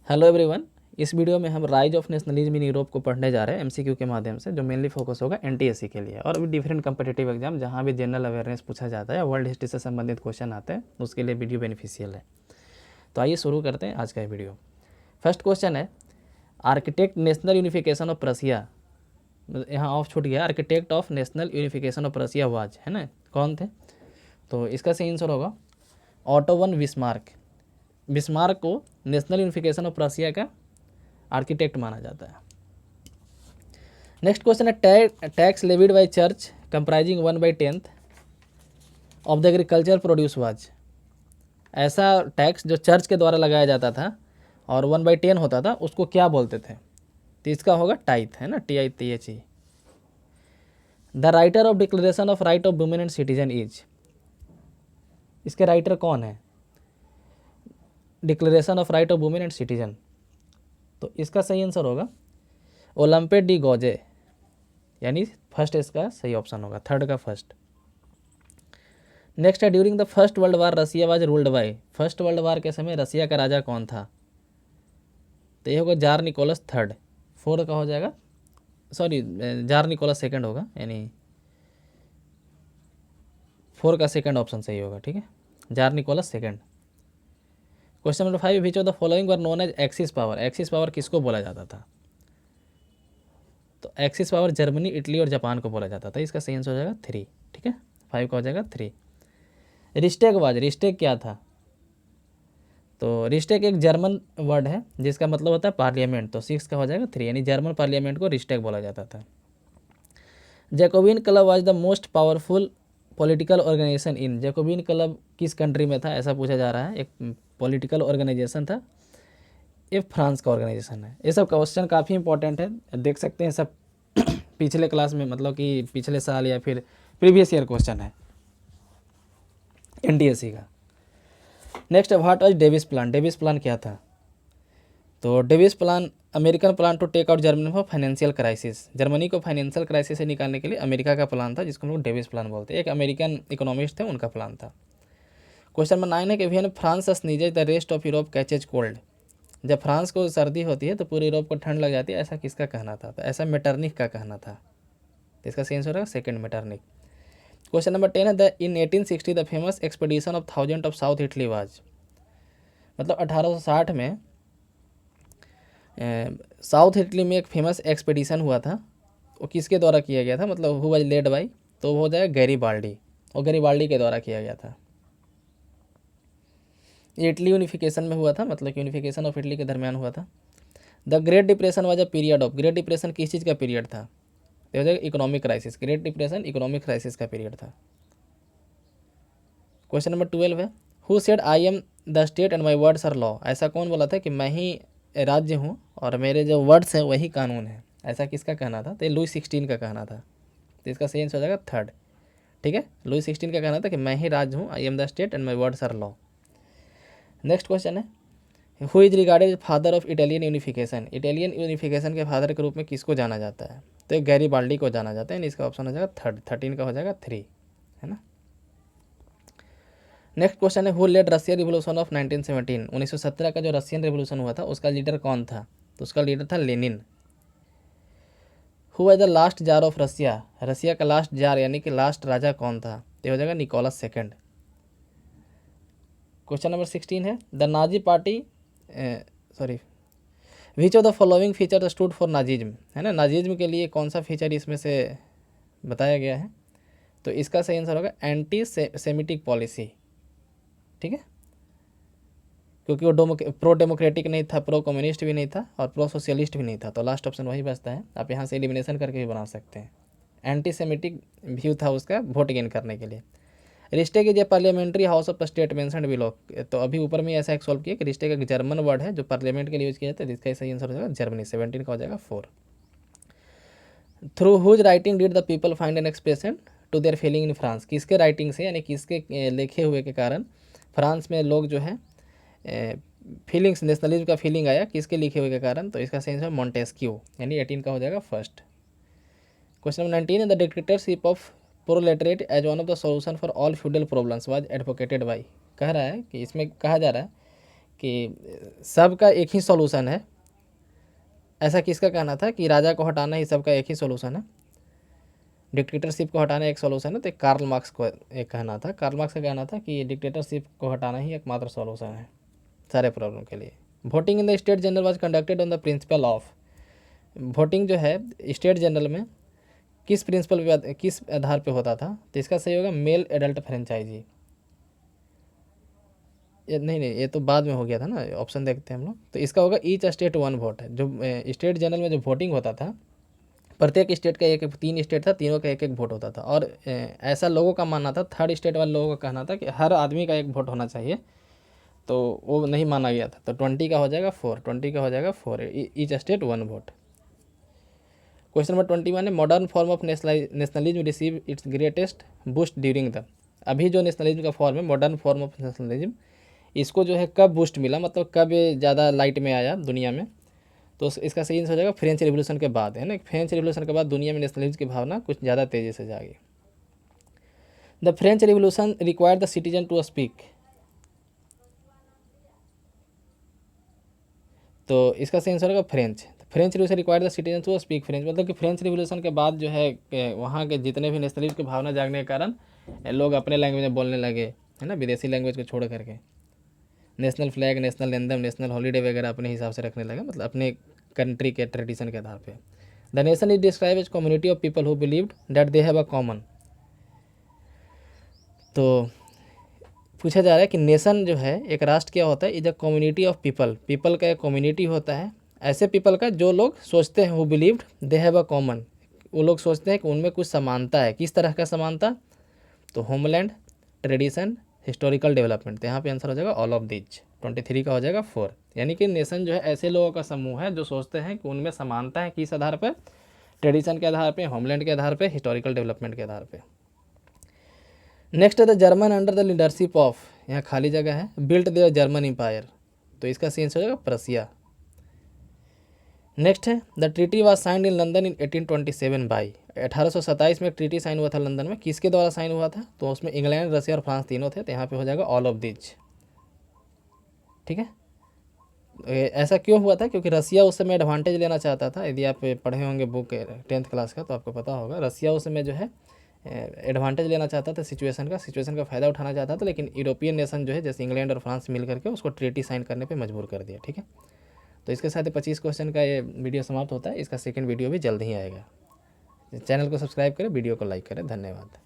Hello everyone. इस video में हम rise of nationalism in Europe को पढ़ने जा रहे हैं एमसीक्यू के माध्यम से, जो मेनली फोकस होगा एनटीएससी के लिए और भी डिफरेंट कम्पिटिटिव एग्जाम जहाँ भी जनरल अवेयरनेस पूछा जाता है, वर्ल्ड हिस्ट्री से संबंधित क्वेश्चन आते हैं, उसके लिए वीडियो बेनिफिशियल है। तो आइए शुरू करते हैं आज का वीडियो। फर्स्ट क्वेश्चन है, architect national unification of Prussia, यहाँ ऑफ छूट गया, architect of national unification of Prussia was, है ना, कौन थे? तो इसका सही आंसर होगा ऑटो वन बिस्मार्क। बिस्मार्क को नेशनल यूनिफिकेशन ऑफ प्रसिया का आर्किटेक्ट माना जाता है। नेक्स्ट क्वेश्चन है, tax levied by church comprising 1/10 of the agriculture produce was. ऐसा टैक्स जो चर्च के द्वारा लगाया जाता था और 1/10 होता था, उसको क्या बोलते थे? तो इसका होगा टाइथ, है ना, TITHE। The writer of declaration of right of women and citizen is, इसके राइटर कौन है? Declaration of right of women and citizen, तो इसका सही आंसर होगा ओलंपे डी गोजे, यानी फर्स्ट इसका सही ऑप्शन होगा, थर्ड का फर्स्ट। नेक्स्ट है, during the first world war Russia was ruled by. First world war के समय रसिया का राजा कौन था? तो ये होगा जार निकोलस थर्ड। फोर्थ का हो जाएगा, सॉरी, जार निकोलस सेकंड होगा, यानी फोर का सेकंड ऑप्शन सही होगा, ठीक है, tsar Nicholas second. Question number 5, which of the following were known as axis power. Axis power किसको बोला जाता था? तो एक्सिस पावर जर्मनी, इटली और जापान को बोला जाता था। इसका सही आंसर हो जाएगा 3, ठीक है, 5 का हो जाएगा 3। रिस्टेक वाज, रिस्टेक क्या था? तो रिस्टेक एक जर्मन वर्ड है जिसका मतलब होता है पार्लियामेंट, तो 6 का हो जाएगा 3, यानी जर्मन पार्लियामेंट को रिस्टेक बोला जाता था। Jacobin club was the most powerful political organisation in. Jacobin club किस कंट्री में था, ऐसा पूछा जा रहा है। एक पॉलिटिकल ऑर्गेनाइजेशन था, ये फ्रांस का ऑर्गेनाइजेशन है। ये सब क्वेश्चन काफ़ी इंपॉर्टेंट है, देख सकते हैं सब पिछले क्लास में, मतलब कि पिछले साल या फिर प्रीवियस ईयर क्वेश्चन है एनटीएससी का। Next, what was Dawes plan. Dawes plan क्या था? तो Dawes plan American plan to take out Germany for financial crisis. Germany को फाइनेंशियल क्राइसिस से निकालने के लिए अमेरिका का प्लान था, जिसको हम लोग डेविस प्लान बोलते हैं। एक अमेरिकन इकोनॉमिस्ट थे, उनका प्लान था। क्वेश्चन नंबर 9 है कि when France sneezes the rest of Europe catches cold. जब फ्रांस को सर्दी होती है तो पूरे यूरोप को ठंड लग जाती है, ऐसा किसका कहना था? तो ऐसा मेटरनिक का कहना था। तो इसका सही आंसर होगा सेकंड, मेटरनिक। क्वेश्चन नंबर 10 है, the in 1860 the famous expedition of 1000 of south Italy was. मतलब 1860 में साउथ इटली में एक फेमस एक्सपीडिशन हुआ था, वो किसके द्वारा किया गया था, मतलब हु वाज लेड बाय? तो वो हो जाएगा गैरीबाल्डी, और गैरीबाल्डी के द्वारा किया गया था। इटली यूनिफिकेशन में हुआ था, मतलब यूनिफिकेशन ऑफ इटली के दरमियान हुआ था। The great depression was a period of. Great depression किस चीज़ का पीरियड था? तो हो जाएगा economic crisis. Great depression economic crisis का पीरियड था। क्वेश्चन नंबर 12 है, who said I am the state and my words are law. ऐसा कौन बोला था कि मैं ही राज्य हूँ और मेरे जो वर्ड्स हैं वही कानून है? ऐसा किसका कहना था? तो लुई 16 का कहना था। तो इसका सही आंसर हो जाएगा थर्ड, ठीक है, लुई 16 का कहना था कि मैं ही राज्य हूँ, I am the state and my words are law. Next question है, who is regarded father of Italian unification. Italian unification के फादर के रूप में किसको जाना जाता है? तो गैरीबाल्डी को जाना जाता है, इसका ऑप्शन हो जाएगा थर्ड, 13 का हो जाएगा 3, है ना। नेक्स्ट क्वेश्चन है, who led Russian revolution of 1917। 1917 का जो रशियन रिवोल्यूशन हुआ था उसका लीडर कौन था? तो उसका लीडर था Lenin. Who was the last jar of Russia. Russia का लास्ट जार यानी कि लास्ट राजा कौन था? तो हो जाएगा निकोलस सेकंड। क्वेश्चन नंबर 16 है, the Nazi party, sorry, which of the following feature stood for Nazism, है ना, नाजिज्म के लिए कौन सा फीचर इसमें से बताया गया है? तो इसका सही आंसर होगा एंटी सेमिटिक पॉलिसी, ठीक है, क्योंकि वो प्रो डेमोक्रेटिक नहीं था, प्रो कम्युनिस्ट भी नहीं था और प्रो सोशलिस्ट भी नहीं था, तो लास्ट ऑप्शन वही बचता है। आप यहाँ से एलिमिनेशन करके भी बना सकते हैं। एंटी सेमिटिक व्यू था उसका वोट गेन करने के लिए। रिश्ते के जो parliamentary house of state mentioned below, तो अभी ऊपर में ऐसा एक सॉल्व किया कि रिश्ते का एक जर्मन वर्ड है जो पार्लियामेंट के लिए यूज किया जाता है, जिसका सही आंसर हो जाएगा जर्मनी, 17 का हो जाएगा 4। Through whose writing did the people find an expression to their feeling in France. किसके राइटिंग से, यानी किसके लिखे हुए के कारण फ्रांस में लोग जो है फीलिंग्स, नेशनलिज्म का फीलिंग आया, किसके लिखे हुए के कारण? तो इसका सही आंसर मोंटेस्क्यू, यानी 18 का हो जाएगा फर्स्ट। क्वेश्चन नंबर 19 है, the dictatorship of proletariat as one of the solution for all feudal problems was advocated by. कह रहा है कि इसमें कहा जा रहा है कि सबका एक ही सॉल्यूशन है। ऐसा किसका कहना था कि राजा को हटाना ही सबका एक ही सॉल्यूशन है, डिक्टेटरशिप को हटाना एक सॉल्यूशन है? तो कार्ल मार्क्स को एक कहना था, कार्ल मार्क्स का कहना था कि डिक्टेटरशिप को हटाना ही एकमात्र सॉल्यूशन है सारे प्रॉब्लम के लिए। Voting in the state general was conducted on the principle of, voting जो है स्टेट जनरल में किस प्रिंसिपल पे, किस आधार पे होता था? तो इसका सही होगा मेल एडल्ट फ्रेंचाइजी। नहीं नहीं, ये तो बाद में हो गया था ना, ऑप्शन देखते हैं हम लोग। तो इसका होगा ईच स्टेट वन वोट है। जो स्टेट जनरल में जो वोटिंग होता था, प्रत्येक स्टेट का एक, 3 स्टेट था, तीनों का एक एक वोट होता था। और ऐसा लोगों का मानना था, थर्ड स्टेट वाले लोगों का कहना था कि हर आदमी का एक वोट होना चाहिए, तो वो नहीं माना गया था। तो 20 का हो जाएगा 4, 20 का हो जाएगा 4, each state one vote. Question number 21 है modern form of nationalism receive it's greatest boost during the, अभी जो नेशनलिज्म का फॉर्म है, मॉडर्न फॉर्म ऑफ नेशनलिज्म, इसको जो है कब बूस्ट मिला, मतलब कब ये ज़्यादा लाइट में आया दुनिया में? तो इसका सही आंसर हो जाएगा फ्रेंच रिवोल्यूशन के बाद, है ना। फ्रेंच रिवोल्यूशन के बाद दुनिया में नेशनलिज्म की भावना कुछ ज़्यादा तेज़ी से जागी। The French revolution required the citizen to speak, तो इसका सही आंसर होगा French. French revolution required the citizen to speak French, मतलब कि फ्रेंच रिवोल्यूशन के बाद जो है वहाँ के जितने भी नेशनलिज्म की भावना जागने के कारण लोग अपने लैंग्वेज में बोलने लगे, है ना, विदेशी लैंग्वेज को छोड़ करके। National flag, national anthem, national holiday वगैरह अपने हिसाब से रखने लगे, मतलब अपने कंट्री के ट्रेडिशन के आधार पे। The nation is describe as community of people who believed that they have a common, तो पूछा जा रहा है कि नेशन जो है, एक राष्ट्र क्या होता है? Is a community of people, people का एक कम्युनिटी होता है, ऐसे पीपल का जो लोग सोचते हैं, who believed they have a common, वो लोग सोचते हैं कि उनमें कुछ समानता है। किस तरह का समानता? तो होमलैंड, ट्रेडिशन, हिस्टोरिकल डेवलपमेंट। तो यहाँ पे आंसर हो जाएगा ऑल ऑफ दीज। 23 का हो जाएगा 4, यानी कि नेशन जो है ऐसे लोगों का समूह है जो सोचते हैं कि उनमें समानता है। किस आधार पर? ट्रेडिशन के आधार पे, होमलैंड के आधार पे, हिस्टोरिकल डेवलपमेंट के आधार पे। नेक्स्ट है the German under the leadership of, यहाँ खाली जगह है, बिल्ट देयर जर्मन एम्पायर, तो इसका सेंस हो जाएगा प्रसिया। नेक्स्ट है the treaty was signed in London in 1827 by, 1827 में एक ट्रीटी साइन हुआ था लंदन में, किसके द्वारा साइन हुआ था? तो उसमें इंग्लैंड, रशिया और फ्रांस तीनों थे, तो यहाँ पे हो जाएगा ऑल ऑफ दिज। ठीक है, ऐसा क्यों हुआ था? क्योंकि रसिया उस समय एडवांटेज लेना चाहता था। यदि आप पढ़े होंगे बुक 10th क्लास का तो आपको पता होगा, रसिया उस समय जो है एडवांटेज लेना चाहता था, सिचुएशन का फ़ायदा उठाना चाहता था, लेकिन यूरोपियन नेशन जो है जैसे इंग्लैंड और फ्रांस मिल करके उसको ट्रीटी साइन करने पे मजबूर कर दिया। ठीक है, तो इसके साथ 25 क्वेश्चन का ये वीडियो समाप्त होता है। इसका सेकंड वीडियो भी जल्द ही आएगा। चैनल को सब्सक्राइब करें, वीडियो को लाइक करें। धन्यवाद।